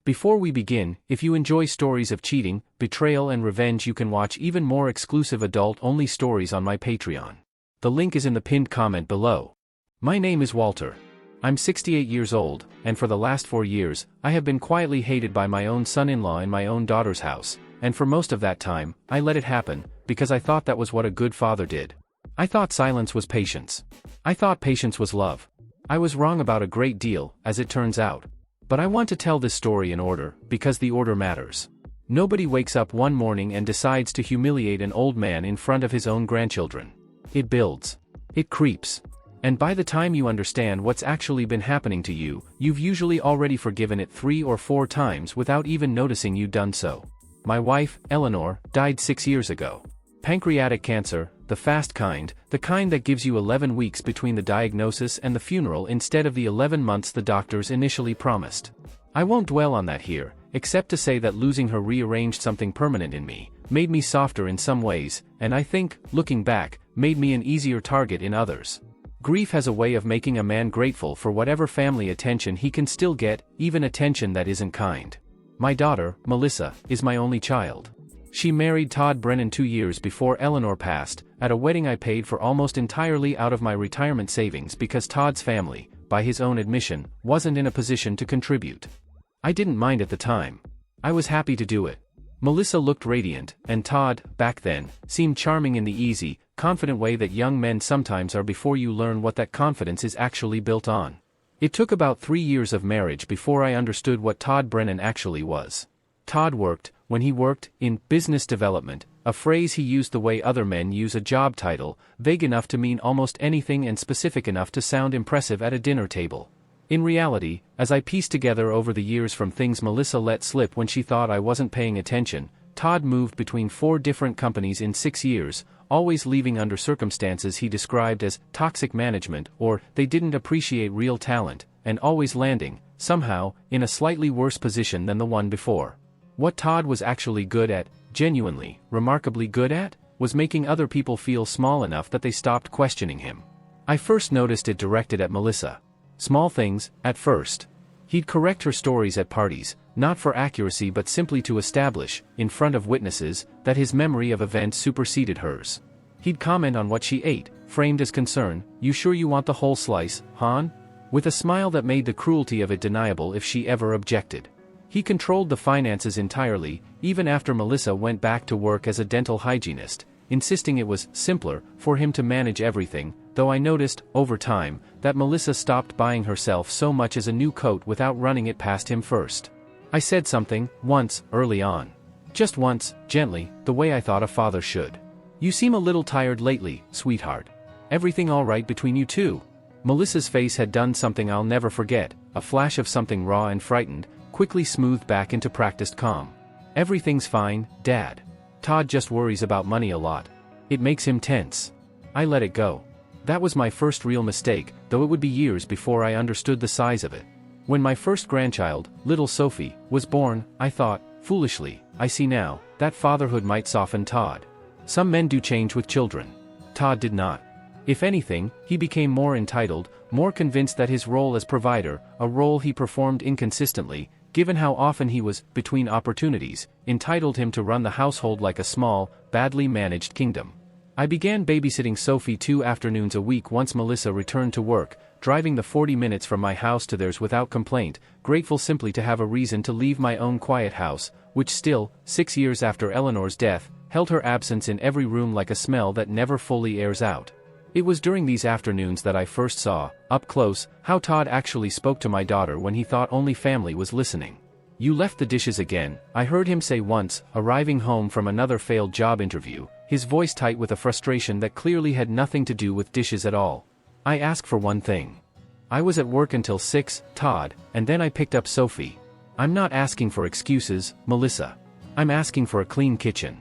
Before we begin, if you enjoy stories of cheating, betrayal and revenge, you can watch even more exclusive adult-only stories on my Patreon. The link is in the pinned comment below. My name is Walter. I'm 68 years old, and for the last 4 years, I have been quietly hated by my own son-in-law in my own daughter's house, and for most of that time, I let it happen, because I thought that was what a good father did. I thought silence was patience. I thought patience was love. I was wrong about a great deal, as it turns out. But I want to tell this story in order, because the order matters. Nobody wakes up one morning and decides to humiliate an old man in front of his own grandchildren. It builds. It creeps. And by the time you understand what's actually been happening to you, you've usually already forgiven it 3 or 4 times without even noticing you'd done so. My wife, Eleanor, died 6 years ago. Pancreatic cancer, the fast kind, the kind that gives you 11 weeks between the diagnosis and the funeral instead of the 11 months the doctors initially promised. I won't dwell on that here, except to say that losing her rearranged something permanent in me, made me softer in some ways, and I think, looking back, made me an easier target in others. Grief has a way of making a man grateful for whatever family attention he can still get, even attention that isn't kind. My daughter, Melissa, is my only child. She married Todd Brennan 2 years before Eleanor passed, at a wedding I paid for almost entirely out of my retirement savings because Todd's family, by his own admission, wasn't in a position to contribute. I didn't mind at the time. I was happy to do it. Melissa looked radiant, and Todd, back then, seemed charming in the easy, confident way that young men sometimes are before you learn what that confidence is actually built on. It took about 3 years of marriage before I understood what Todd Brennan actually was. Todd worked, when he worked, in business development, a phrase he used the way other men use a job title, vague enough to mean almost anything and specific enough to sound impressive at a dinner table. In reality, as I pieced together over the years from things Melissa let slip when she thought I wasn't paying attention, Todd moved between 4 different companies in 6 years, always leaving under circumstances he described as toxic management or they didn't appreciate real talent, and always landing, somehow, in a slightly worse position than the one before. What Todd was actually good at, genuinely, remarkably good at, was making other people feel small enough that they stopped questioning him. I first noticed it directed at Melissa. Small things, at first. He'd correct her stories at parties, not for accuracy but simply to establish, in front of witnesses, that his memory of events superseded hers. He'd comment on what she ate, framed as concern, "You sure you want the whole slice, hon?" with a smile that made the cruelty of it deniable if she ever objected. He controlled the finances entirely, even after Melissa went back to work as a dental hygienist, insisting it was simpler for him to manage everything, though I noticed, over time, that Melissa stopped buying herself so much as a new coat without running it past him first. I said something, once, early on. Just once, gently, the way I thought a father should. "You seem a little tired lately, sweetheart. Everything all right between you two?" Melissa's face had done something I'll never forget, a flash of something raw and frightened, quickly smoothed back into practiced calm. "Everything's fine, Dad. Todd just worries about money a lot. It makes him tense." I let it go. That was my first real mistake, though it would be years before I understood the size of it. When my first grandchild, little Sophie, was born, I thought, foolishly, I see now, that fatherhood might soften Todd. Some men do change with children. Todd did not. If anything, he became more entitled, more convinced that his role as provider, a role he performed inconsistently, given how often he was, between opportunities, entitled him to run the household like a small, badly managed kingdom. I began babysitting Sophie 2 afternoons a week once Melissa returned to work, driving the 40 minutes from my house to theirs without complaint, grateful simply to have a reason to leave my own quiet house, which still, 6 years after Eleanor's death, held her absence in every room like a smell that never fully airs out. It was during these afternoons that I first saw, up close, how Todd actually spoke to my daughter when he thought only family was listening. "You left the dishes again," I heard him say once, arriving home from another failed job interview, his voice tight with a frustration that clearly had nothing to do with dishes at all. "I ask for one thing. I was at work until 6, Todd, and then I picked up Sophie. I'm not asking for excuses, Melissa. I'm asking for a clean kitchen."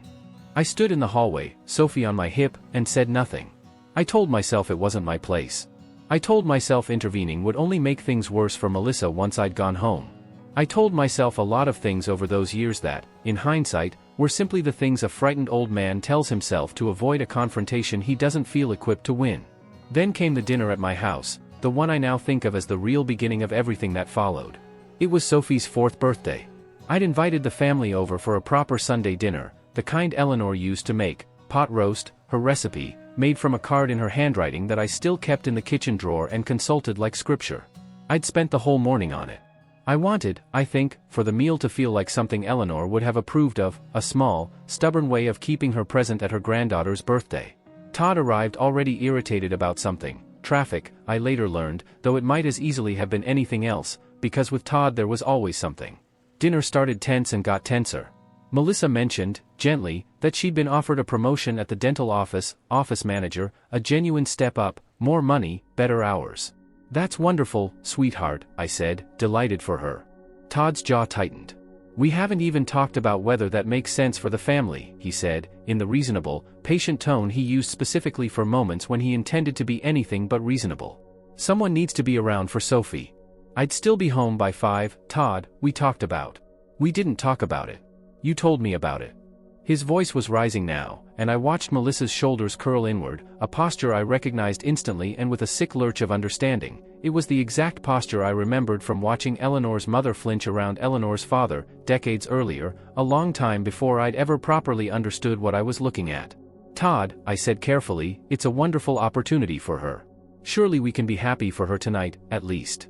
I stood in the hallway, Sophie on my hip, and said nothing. I told myself it wasn't my place. I told myself intervening would only make things worse for Melissa once I'd gone home. I told myself a lot of things over those years that, in hindsight, were simply the things a frightened old man tells himself to avoid a confrontation he doesn't feel equipped to win. Then came the dinner at my house, the one I now think of as the real beginning of everything that followed. It was Sophie's 4th birthday. I'd invited the family over for a proper Sunday dinner, the kind Eleanor used to make, pot roast, her recipe, made from a card in her handwriting that I still kept in the kitchen drawer and consulted like scripture. I'd spent the whole morning on it. I wanted, I think, for the meal to feel like something Eleanor would have approved of, a small, stubborn way of keeping her present at her granddaughter's birthday. Todd arrived already irritated about something, traffic, I later learned, though it might as easily have been anything else, because with Todd there was always something. Dinner started tense and got tenser. Melissa mentioned, gently, that she'd been offered a promotion at the dental office manager, a genuine step up, more money, better hours. That's wonderful, sweetheart, I said, delighted for her. Todd's jaw tightened. We haven't even talked about whether that makes sense for the family, he said, in the reasonable, patient tone he used specifically for moments when he intended to be anything but reasonable. Someone needs to be around for Sophie. I'd still be home by 5, Todd, we talked about. We didn't talk about it. You told me about it. His voice was rising now, and I watched Melissa's shoulders curl inward, a posture I recognized instantly and with a sick lurch of understanding. It was the exact posture I remembered from watching Eleanor's mother flinch around Eleanor's father, decades earlier, a long time before I'd ever properly understood what I was looking at. Todd, I said carefully, it's a wonderful opportunity for her. Surely we can be happy for her tonight, at least.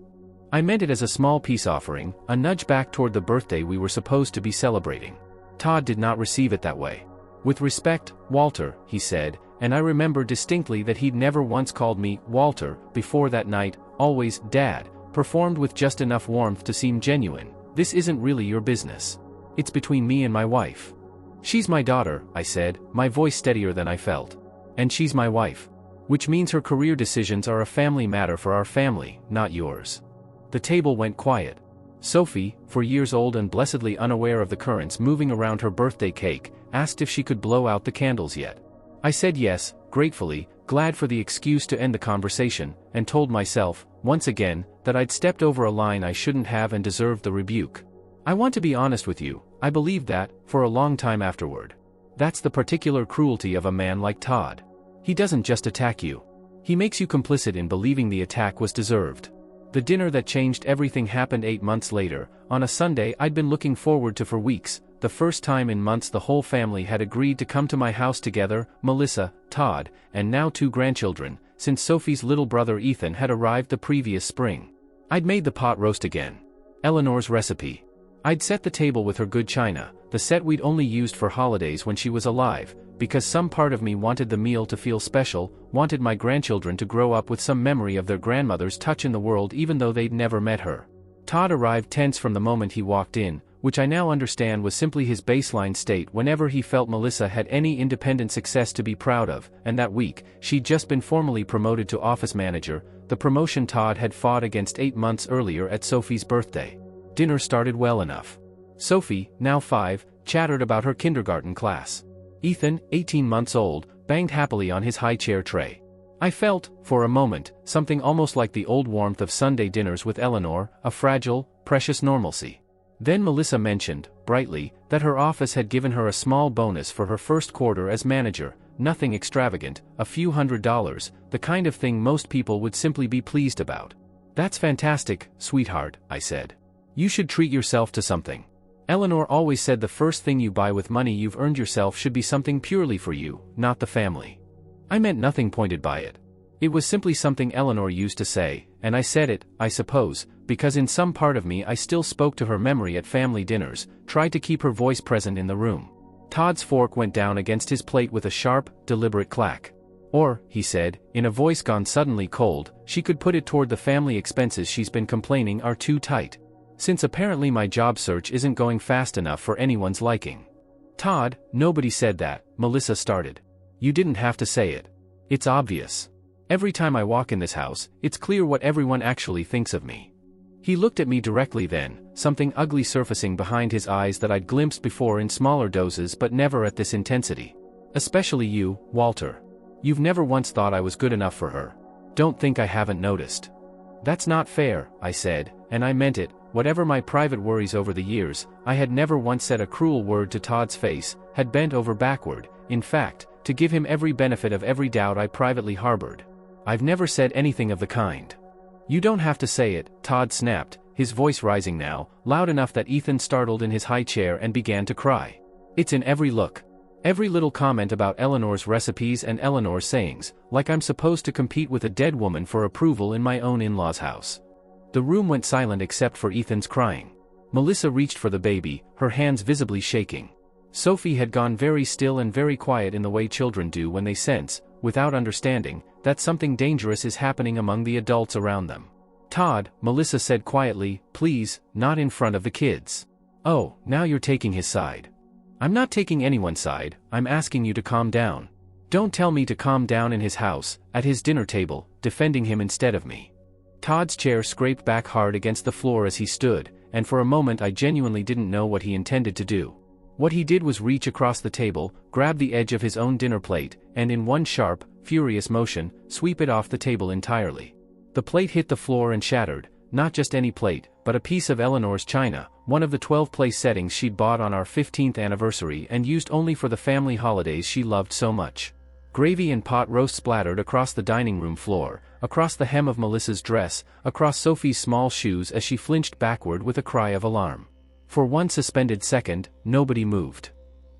I meant it as a small peace offering, a nudge back toward the birthday we were supposed to be celebrating. Todd did not receive it that way. With respect, Walter, he said, and I remember distinctly that he'd never once called me Walter before that night, always Dad, performed with just enough warmth to seem genuine. This isn't really your business. It's between me and my wife. She's my daughter, I said, my voice steadier than I felt. And she's my wife. Which means her career decisions are a family matter for our family, not yours. The table went quiet. Sophie, 4 years old and blessedly unaware of the currents moving around her birthday cake, asked if she could blow out the candles yet. I said yes, gratefully, glad for the excuse to end the conversation, and told myself, once again, that I'd stepped over a line I shouldn't have and deserved the rebuke. I want to be honest with you, I believed that, for a long time afterward. That's the particular cruelty of a man like Todd. He doesn't just attack you. He makes you complicit in believing the attack was deserved. The dinner that changed everything happened 8 months later, on a Sunday I'd been looking forward to for weeks, the first time in months the whole family had agreed to come to my house together, Melissa, Todd, and now 2 grandchildren, since Sophie's little brother Ethan had arrived the previous spring. I'd made the pot roast again. Eleanor's recipe. I'd set the table with her good china, the set we'd only used for holidays when she was alive, because some part of me wanted the meal to feel special, wanted my grandchildren to grow up with some memory of their grandmother's touch in the world even though they'd never met her. Todd arrived tense from the moment he walked in, which I now understand was simply his baseline state whenever he felt Melissa had any independent success to be proud of, and that week, she'd just been formally promoted to office manager, the promotion Todd had fought against 8 months earlier at Sophie's birthday. Dinner started well enough. Sophie, now 5, chattered about her kindergarten class. Ethan, 18 months old, banged happily on his high chair tray. I felt, for a moment, something almost like the old warmth of Sunday dinners with Eleanor, a fragile, precious normalcy. Then Melissa mentioned, brightly, that her office had given her a small bonus for her first quarter as manager, nothing extravagant, a few $100s, the kind of thing most people would simply be pleased about. That's fantastic, sweetheart, I said. You should treat yourself to something. Eleanor always said the first thing you buy with money you've earned yourself should be something purely for you, not the family. I meant nothing pointed by it. It was simply something Eleanor used to say, and I said it, I suppose, because in some part of me I still spoke to her memory at family dinners, tried to keep her voice present in the room. Todd's fork went down against his plate with a sharp, deliberate clack. Or, he said, in a voice gone suddenly cold, she could put it toward the family expenses she's been complaining are too tight. Since apparently my job search isn't going fast enough for anyone's liking. Todd, nobody said that, Melissa started. You didn't have to say it. It's obvious. Every time I walk in this house, it's clear what everyone actually thinks of me. He looked at me directly then, something ugly surfacing behind his eyes that I'd glimpsed before in smaller doses but never at this intensity. Especially you, Walter. You've never once thought I was good enough for her. Don't think I haven't noticed. That's not fair, I said, and I meant it. Whatever my private worries over the years, I had never once said a cruel word to Todd's face, had bent over backward, in fact, to give him every benefit of every doubt I privately harbored. I've never said anything of the kind. You don't have to say it, Todd snapped, his voice rising now, loud enough that Ethan startled in his high chair and began to cry. "It's in every look. Every little comment about Eleanor's recipes and Eleanor's sayings, like I'm supposed to compete with a dead woman for approval in my own in-laws' house." The room went silent except for Ethan's crying. Melissa reached for the baby, her hands visibly shaking. Sophie had gone very still and very quiet in the way children do when they sense, without understanding, that something dangerous is happening among the adults around them. "Todd," Melissa said quietly, "please, not in front of the kids." "Oh, now you're taking his side." "I'm not taking anyone's side, I'm asking you to calm down. Don't tell me to calm down in his house, at his dinner table, defending him instead of me." Todd's chair scraped back hard against the floor as he stood, and for a moment I genuinely didn't know what he intended to do. What he did was reach across the table, grab the edge of his own dinner plate, and in one sharp, furious motion, sweep it off the table entirely. The plate hit the floor and shattered, not just any plate, but a piece of Eleanor's china, one of the 12-place settings she'd bought on our 15th anniversary and used only for the family holidays she loved so much. Gravy and pot roast splattered across the dining room floor, across the hem of Melissa's dress, across Sophie's small shoes as she flinched backward with a cry of alarm. For one suspended second, nobody moved.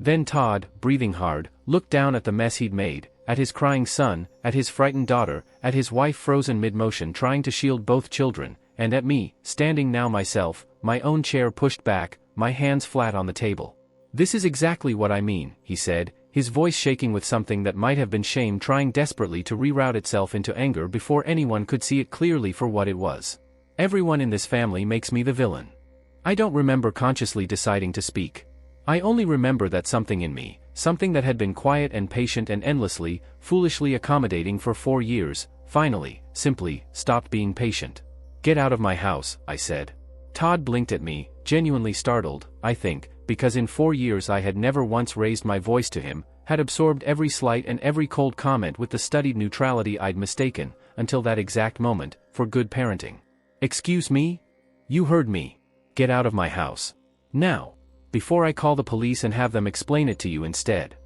Then Todd, breathing hard, looked down at the mess he'd made, at his crying son, at his frightened daughter, at his wife frozen mid-motion trying to shield both children, and at me, standing now myself, my own chair pushed back, my hands flat on the table. "This is exactly what I mean," he said, his voice shaking with something that might have been shame trying desperately to reroute itself into anger before anyone could see it clearly for what it was. "Everyone in this family makes me the villain. I don't remember consciously deciding to speak. I only remember that something in me, something that had been quiet and patient and endlessly, foolishly accommodating for 4 years, finally, simply, stopped being patient. "Get out of my house," I said. Todd blinked at me, genuinely startled, I think, because in 4 years I had never once raised my voice to him, had absorbed every slight and every cold comment with the studied neutrality I'd mistaken, until that exact moment, for good parenting. "Excuse me? You heard me. Get out of my house. Now. Before I call the police and have them explain it to you instead."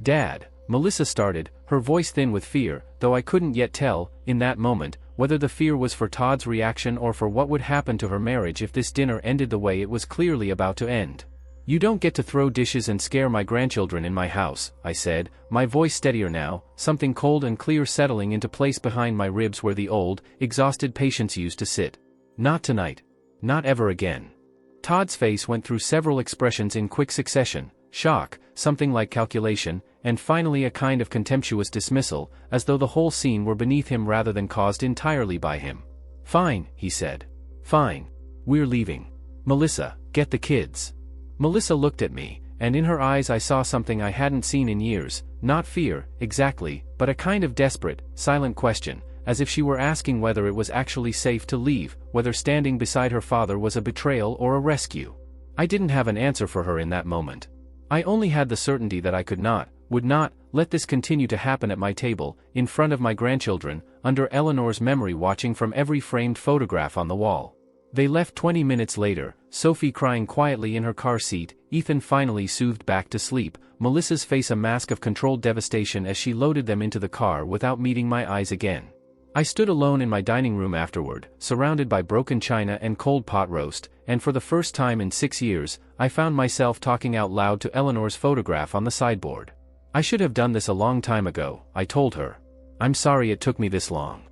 "Dad," Melissa started, her voice thin with fear, though I couldn't yet tell, in that moment, whether the fear was for Todd's reaction or for what would happen to her marriage if this dinner ended the way it was clearly about to end. "You don't get to throw dishes and scare my grandchildren in my house," I said, my voice steadier now, something cold and clear settling into place behind my ribs where the old, exhausted patience used to sit. "Not tonight. Not ever again." Todd's face went through several expressions in quick succession: shock, something like calculation, and finally a kind of contemptuous dismissal, as though the whole scene were beneath him rather than caused entirely by him. "Fine," he said. "Fine. We're leaving. Melissa, get the kids." Melissa looked at me, and in her eyes I saw something I hadn't seen in years, not fear, exactly, but a kind of desperate, silent question, as if she were asking whether it was actually safe to leave, whether standing beside her father was a betrayal or a rescue. I didn't have an answer for her in that moment. I only had the certainty that I could not, would not, let this continue to happen at my table, in front of my grandchildren, under Eleanor's memory watching from every framed photograph on the wall. They left 20 minutes later, Sophie crying quietly in her car seat, Ethan finally soothed back to sleep, Melissa's face a mask of controlled devastation as she loaded them into the car without meeting my eyes again. I stood alone in my dining room afterward, surrounded by broken china and cold pot roast, and for the first time in 6 years, I found myself talking out loud to Eleanor's photograph on the sideboard. "I should have done this a long time ago," I told her. "I'm sorry it took me this long."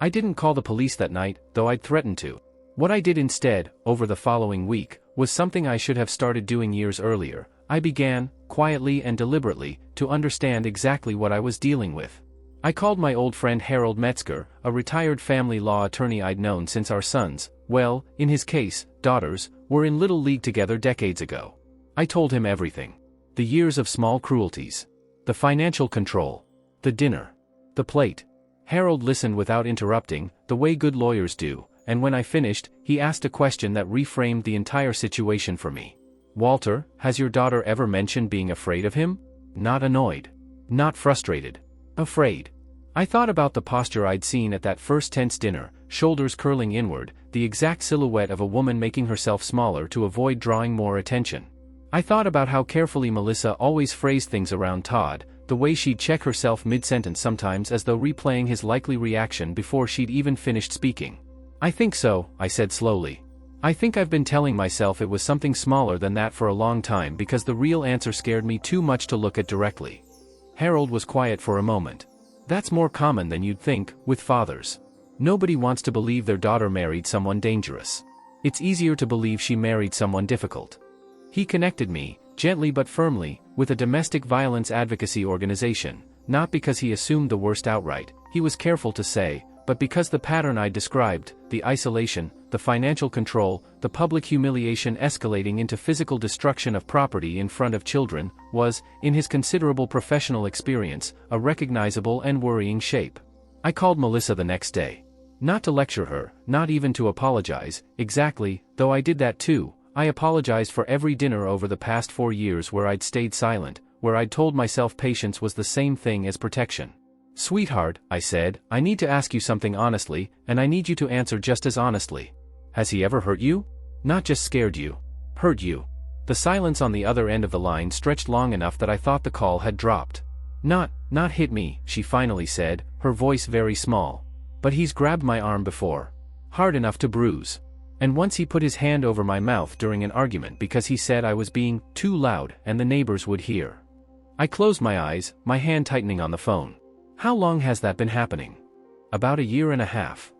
I didn't call the police that night, though I'd threatened to. What I did instead, over the following week, was something I should have started doing years earlier. I began, quietly and deliberately, to understand exactly what I was dealing with. I called my old friend Harold Metzger, a retired family law attorney I'd known since our sons, well, in his case, daughters, were in Little League together decades ago. I told him everything. The years of small cruelties. The financial control. The dinner. The plate. Harold listened without interrupting, the way good lawyers do, and when I finished, he asked a question that reframed the entire situation for me. "Walter, has your daughter ever mentioned being afraid of him?" Not annoyed. Not frustrated. Afraid. I thought about the posture I'd seen at that first tense dinner, shoulders curling inward, the exact silhouette of a woman making herself smaller to avoid drawing more attention. I thought about how carefully Melissa always phrased things around Todd, the way she'd check herself mid-sentence sometimes as though replaying his likely reaction before she'd even finished speaking. "I think so," I said slowly. I think I've been telling myself it was something smaller than that for a long time because the real answer scared me too much to look at directly. Harold was quiet for a moment. That's more common than you'd think, with fathers. Nobody wants to believe their daughter married someone dangerous. It's easier to believe she married someone difficult. He connected me, gently but firmly, with a domestic violence advocacy organization, not because he assumed the worst outright, he was careful to say, but because the pattern I described, the isolation, the financial control, the public humiliation escalating into physical destruction of property in front of children, was, in his considerable professional experience, a recognizable and worrying shape. I called Melissa the next day. Not to lecture her, not even to apologize, exactly, though I did that too. I apologized for every dinner over the past 4 years where I'd stayed silent, where I'd told myself patience was the same thing as protection. "Sweetheart," I said, "I need to ask you something honestly, and I need you to answer just as honestly. Has he ever hurt you? Not just scared you. Hurt you?" The silence on the other end of the line stretched long enough that I thought the call had dropped. Not hit me," she finally said, her voice very small. "But he's grabbed my arm before. Hard enough to bruise. And once he put his hand over my mouth during an argument because he said I was being too loud and the neighbors would hear." I closed my eyes, my hand tightening on the phone. "How long has that been happening?" "About 1.5 years.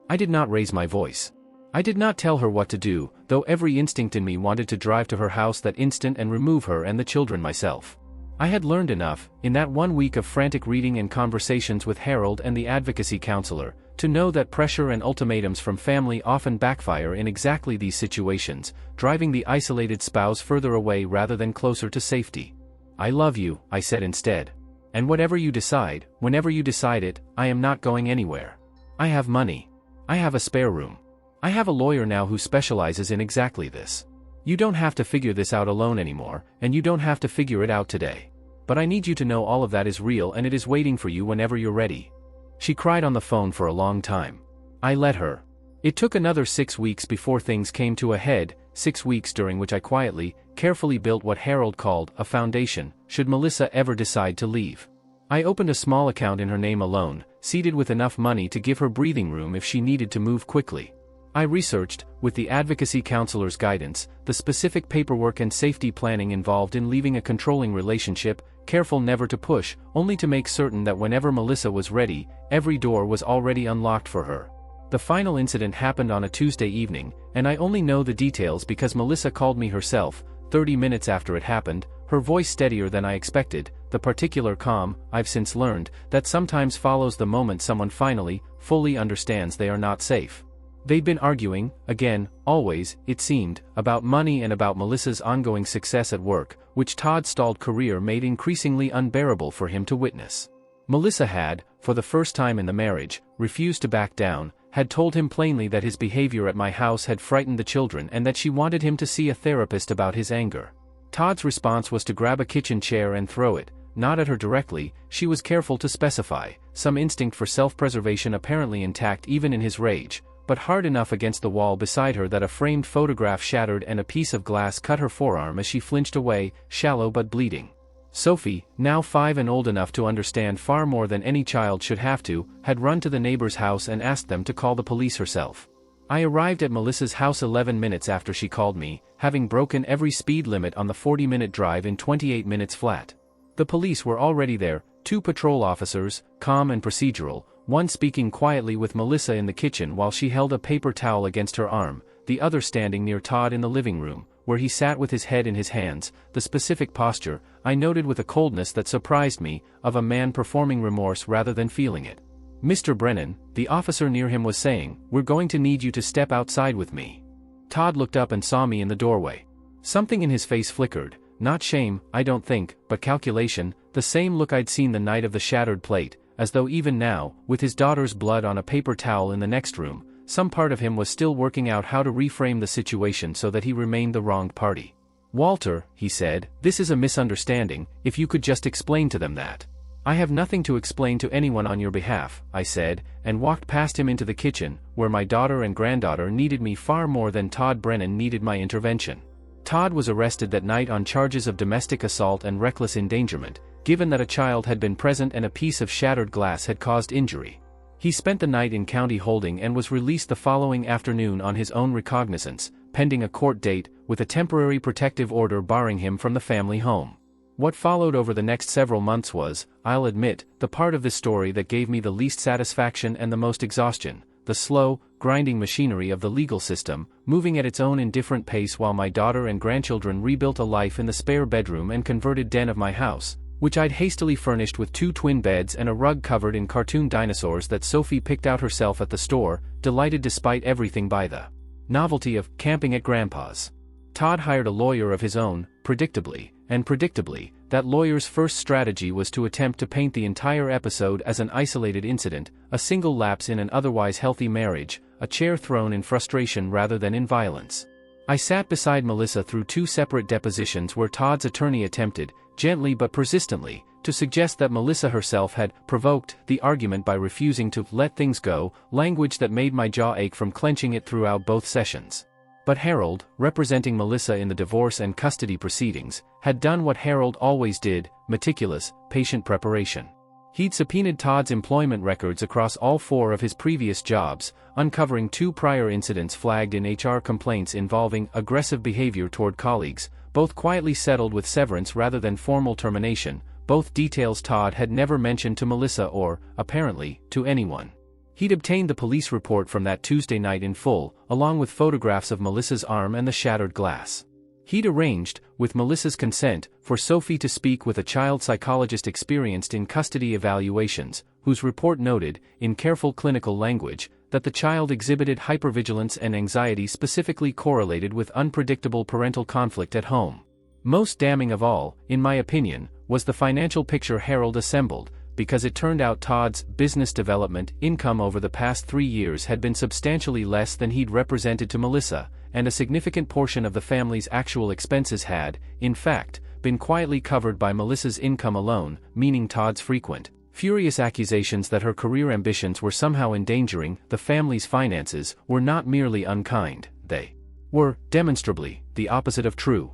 I did not raise my voice. I did not tell her what to do, though every instinct in me wanted to drive to her house that instant and remove her and the children myself. I had learned enough, in that 1 week of frantic reading and conversations with Harold and the advocacy counselor, to know that pressure and ultimatums from family often backfire in exactly these situations, driving the isolated spouse further away rather than closer to safety. "I love you," I said instead. "And whatever you decide, whenever you decide it, I am not going anywhere. I have money. I have a spare room. I have a lawyer now who specializes in exactly this. You don't have to figure this out alone anymore, and you don't have to figure it out today. But I need you to know all of that is real and it is waiting for you whenever you're ready." She cried on the phone for a long time. I let her. It took another 6 weeks before things came to a head, 6 weeks during which I quietly, carefully built what Harold called a foundation, should Melissa ever decide to leave. I opened a small account in her name alone, seeded with enough money to give her breathing room if she needed to move quickly. I researched, with the advocacy counselor's guidance, the specific paperwork and safety planning involved in leaving a controlling relationship, careful never to push, only to make certain that whenever Melissa was ready, every door was already unlocked for her. The final incident happened on a Tuesday evening, and I only know the details because Melissa called me herself, 30 minutes after it happened, her voice steadier than I expected, the particular calm, I've since learned, that sometimes follows the moment someone finally, fully understands they are not safe. They'd been arguing, again, always, it seemed, about money and about Melissa's ongoing success at work, which Todd's stalled career made increasingly unbearable for him to witness. Melissa had, for the first time in the marriage, refused to back down, had told him plainly that his behavior at my house had frightened the children and that she wanted him to see a therapist about his anger. Todd's response was to grab a kitchen chair and throw it, not at her directly, she was careful to specify, some instinct for self-preservation apparently intact even in his rage, but hard enough against the wall beside her that a framed photograph shattered and a piece of glass cut her forearm as she flinched away, shallow but bleeding. Sophie, now 5 and old enough to understand far more than any child should have to, had run to the neighbor's house and asked them to call the police herself. I arrived at Melissa's house 11 minutes after she called me, having broken every speed limit on the 40-minute drive in 28 minutes flat. The police were already there, 2 patrol officers, calm and procedural, one speaking quietly with Melissa in the kitchen while she held a paper towel against her arm, the other standing near Todd in the living room, where he sat with his head in his hands, the specific posture, I noted with a coldness that surprised me, of a man performing remorse rather than feeling it. "Mr. Brennan," the officer near him was saying, "we're going to need you to step outside with me." Todd looked up and saw me in the doorway. Something in his face flickered, not shame, I don't think, but calculation, the same look I'd seen the night of the shattered plate, as though even now, with his daughter's blood on a paper towel in the next room, some part of him was still working out how to reframe the situation so that he remained the wronged party. "Walter," he said, "this is a misunderstanding, if you could just explain to them that." "I have nothing to explain to anyone on your behalf," I said, and walked past him into the kitchen, where my daughter and granddaughter needed me far more than Todd Brennan needed my intervention. Todd was arrested that night on charges of domestic assault and reckless endangerment, given that a child had been present and a piece of shattered glass had caused injury. He spent the night in county holding and was released the following afternoon on his own recognizance, pending a court date, with a temporary protective order barring him from the family home. What followed over the next several months was, I'll admit, the part of this story that gave me the least satisfaction and the most exhaustion, the slow, grinding machinery of the legal system, moving at its own indifferent pace while my daughter and grandchildren rebuilt a life in the spare bedroom and converted den of my house, which I'd hastily furnished with 2 twin beds and a rug covered in cartoon dinosaurs that Sophie picked out herself at the store, delighted despite everything by the novelty of camping at Grandpa's. Todd hired a lawyer of his own, predictably, that lawyer's first strategy was to attempt to paint the entire episode as an isolated incident, a single lapse in an otherwise healthy marriage, a chair thrown in frustration rather than in violence. I sat beside Melissa through 2 separate depositions where Todd's attorney attempted, gently but persistently, to suggest that Melissa herself had provoked the argument by refusing to let things go, language that made my jaw ache from clenching it throughout both sessions. But Harold, representing Melissa in the divorce and custody proceedings, had done what Harold always did, meticulous, patient preparation. He'd subpoenaed Todd's employment records across all 4 of his previous jobs, uncovering 2 prior incidents flagged in HR complaints involving aggressive behavior toward colleagues, both quietly settled with severance rather than formal termination, both details Todd had never mentioned to Melissa or, apparently, to anyone. He'd obtained the police report from that Tuesday night in full, along with photographs of Melissa's arm and the shattered glass. He'd arranged, with Melissa's consent, for Sophie to speak with a child psychologist experienced in custody evaluations, whose report noted, in careful clinical language, that the child exhibited hypervigilance and anxiety specifically correlated with unpredictable parental conflict at home. Most damning of all, in my opinion, was the financial picture Harold assembled, because it turned out Todd's business development income over the past 3 years had been substantially less than he'd represented to Melissa, and a significant portion of the family's actual expenses had, in fact, been quietly covered by Melissa's income alone, meaning Todd's frequent, furious accusations that her career ambitions were somehow endangering the family's finances were not merely unkind, they were, demonstrably, the opposite of true.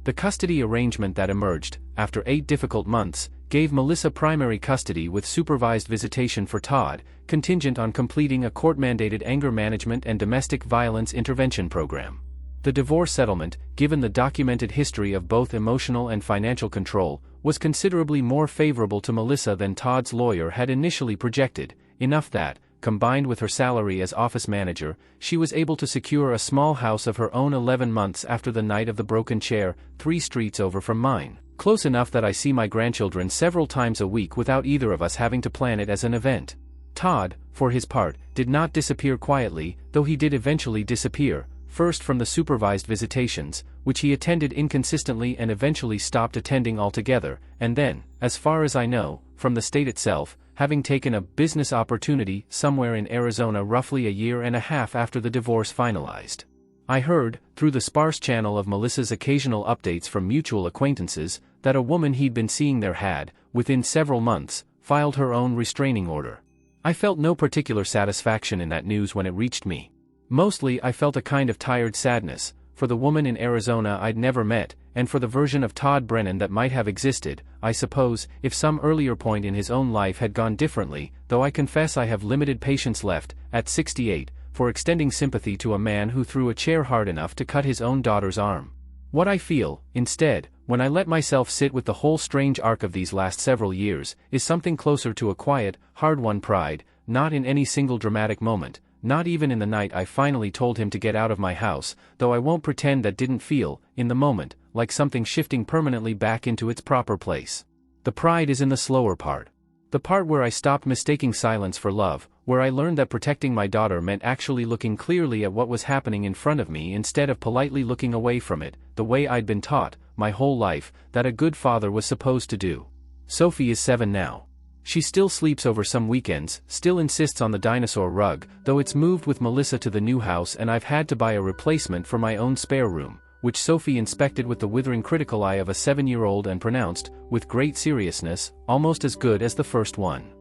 The custody arrangement that emerged, after 8 difficult months, gave Melissa primary custody with supervised visitation for Todd, contingent on completing a court-mandated anger management and domestic violence intervention program. The divorce settlement, given the documented history of both emotional and financial control, was considerably more favorable to Melissa than Todd's lawyer had initially projected, enough that, combined with her salary as office manager, she was able to secure a small house of her own 11 months after the night of the broken chair, 3 streets over from mine. Close enough that I see my grandchildren several times a week without either of us having to plan it as an event. Todd, for his part, did not disappear quietly, though he did eventually disappear, first from the supervised visitations, which he attended inconsistently and eventually stopped attending altogether, and then, as far as I know, from the state itself, having taken a business opportunity somewhere in Arizona roughly a year and a half after the divorce finalized. I heard, through the sparse channel of Melissa's occasional updates from mutual acquaintances, that a woman he'd been seeing there had, within several months, filed her own restraining order. I felt no particular satisfaction in that news when it reached me. Mostly I felt a kind of tired sadness, for the woman in Arizona I'd never met, and for the version of Todd Brennan that might have existed, I suppose, if some earlier point in his own life had gone differently, though I confess I have limited patience left, at 68, for extending sympathy to a man who threw a chair hard enough to cut his own daughter's arm. What I feel, instead, when I let myself sit with the whole strange arc of these last several years, is something closer to a quiet, hard-won pride, not in any single dramatic moment, not even in the night I finally told him to get out of my house, though I won't pretend that didn't feel, in the moment, like something shifting permanently back into its proper place. The pride is in the slower part. The part where I stopped mistaking silence for love, where I learned that protecting my daughter meant actually looking clearly at what was happening in front of me instead of politely looking away from it, the way I'd been taught, my whole life, that a good father was supposed to do. Sophie is 7 now. She still sleeps over some weekends, still insists on the dinosaur rug, though it's moved with Melissa to the new house and I've had to buy a replacement for my own spare room, which Sophie inspected with the withering critical eye of a 7-year-old and pronounced, with great seriousness, almost as good as the first one.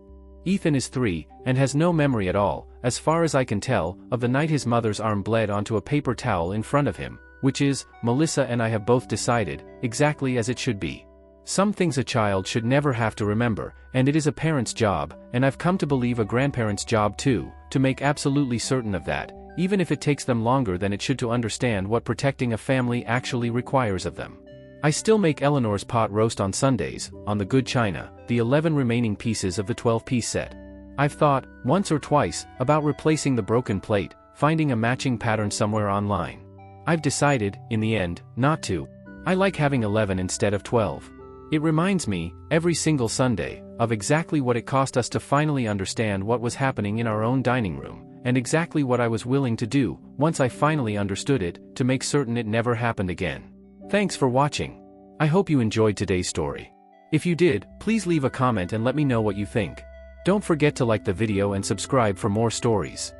Ethan is 3, and has no memory at all, as far as I can tell, of the night his mother's arm bled onto a paper towel in front of him, which is, Melissa and I have both decided, exactly as it should be. Some things a child should never have to remember, and it is a parent's job, and I've come to believe a grandparent's job too, to make absolutely certain of that, even if it takes them longer than it should to understand what protecting a family actually requires of them. I still make Eleanor's pot roast on Sundays, on the good china, the 11 remaining pieces of the 12-piece set. I've thought, once or twice, about replacing the broken plate, finding a matching pattern somewhere online. I've decided, in the end, not to. I like having 11 instead of 12. It reminds me, every single Sunday, of exactly what it cost us to finally understand what was happening in our own dining room, and exactly what I was willing to do, once I finally understood it, to make certain it never happened again. Thanks for watching. I hope you enjoyed today's story. If you did, please leave a comment and let me know what you think. Don't forget to like the video and subscribe for more stories.